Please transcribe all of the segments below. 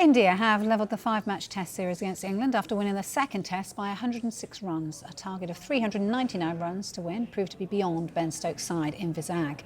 India have levelled the five-match Test series against England after winning the second Test by 106 runs. A target of 399 runs to win proved to be beyond Ben Stokes' side in Vizag.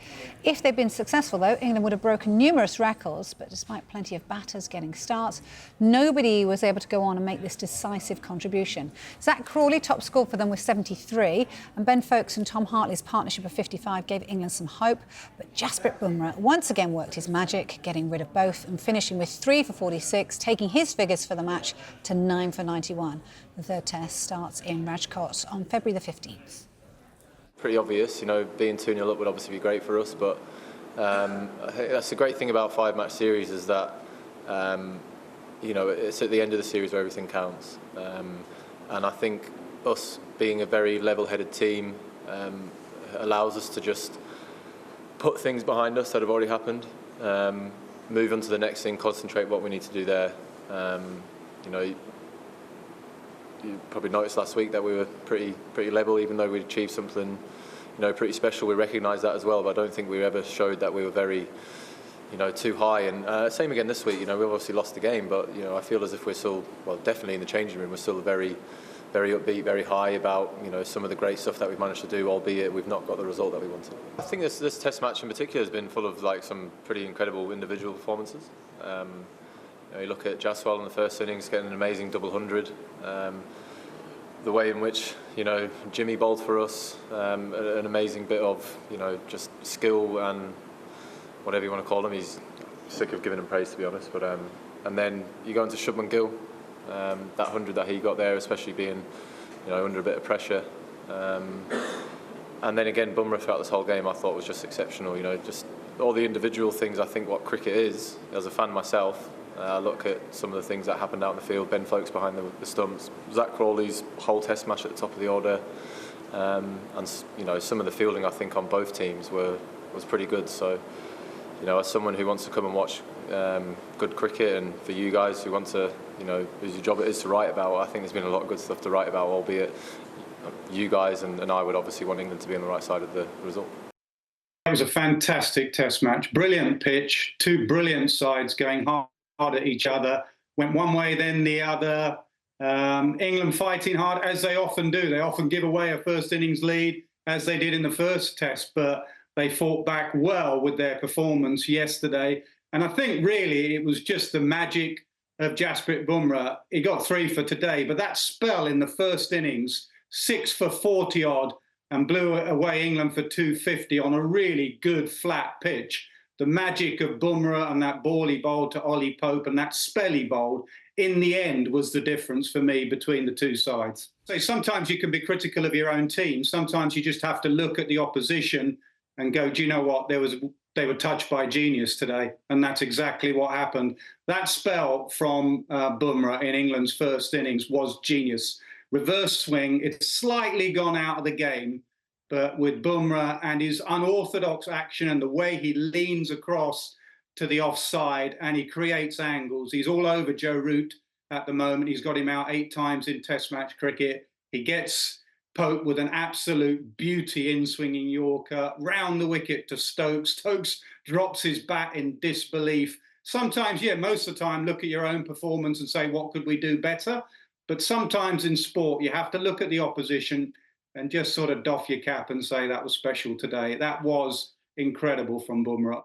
If they'd been successful, though, England would have broken numerous records, but despite plenty of batters getting starts, nobody was able to go on and make this decisive contribution. Zak Crawley top scored for them with 73, and Ben Foakes and Tom Hartley's partnership of 55 gave England some hope, but Jasprit Bumrah once again worked his magic, getting rid of both and finishing with 3 for 46, taking his figures for the match to 9 for 91. The third Test starts in Rajkot on February the 15th. Pretty obvious, being 2-0 up would obviously be great for us, but I think that's the great thing about five-match series is that, it's at the end of the series where everything counts. And I think us being a very level-headed team allows us to just put things behind us that have already happened. Move on to the next thing, concentrate what we need to do there. You probably noticed last week that we were pretty level, even though we achieved something, pretty special. We recognise that as well, but I don't think we ever showed that we were very, too high. And same again this week. We've obviously lost the game, but I feel as if we're still, well, definitely in the changing room, we're still very upbeat, very high about some of the great stuff that we've managed to do, albeit we've not got the result that we wanted. I think this Test match in particular has been full of some pretty incredible individual performances. You look at Jasprit in the first innings getting an amazing double 100. The way in which Jimmy bowled for us, an amazing bit of just skill and whatever you want to call him. He's sick of giving him praise, to be honest. But and then you go into Shubman Gill. That 100 that he got there, especially being under a bit of pressure, and then again Bumrah throughout this whole game I thought was just exceptional. Just all the individual things. I think what cricket is, as a fan myself, I look at some of the things that happened out in the field. Ben Foakes behind the stumps, Zak Crawley's whole Test match at the top of the order, and some of the fielding I think on both teams was pretty good. So as someone who wants to come and watch good cricket, and for you guys who want to, whose your job it is to write about, I think there's been a lot of good stuff to write about, albeit you guys and I would obviously want England to be on the right side of the result. It was a fantastic Test match, brilliant pitch, two brilliant sides going hard at each other, went one way then the other. England fighting hard, as they often do. They often give away a first innings lead, as they did in the first Test, but they fought back well with their performance yesterday. And I think really it was just the magic of Jasprit Bumrah. He got 3 for today, but that spell in the first innings, 6 for 40 odd, and blew away England for 250 on a really good flat pitch. The magic of Bumrah and that ball he bowled to Ollie Pope and that spell he bowled, in the end, was the difference for me between the two sides. So sometimes you can be critical of your own team. Sometimes you just have to look at the opposition and go, do you know what? They were touched by genius today, and that's exactly what happened. That spell from Bumrah in England's first innings was genius. Reverse swing, it's slightly gone out of the game, but with Bumrah and his unorthodox action and the way he leans across to the offside and he creates angles, he's all over Joe Root at the moment. He's got him out 8 times in Test match cricket. He gets Pope with an absolute beauty in-swinging Yorker, round the wicket to Stokes. Stokes drops his bat in disbelief. Sometimes, most of the time, look at your own performance and say, what could we do better? But sometimes in sport, you have to look at the opposition and just sort of doff your cap and say that was special today. That was incredible from Bumrah.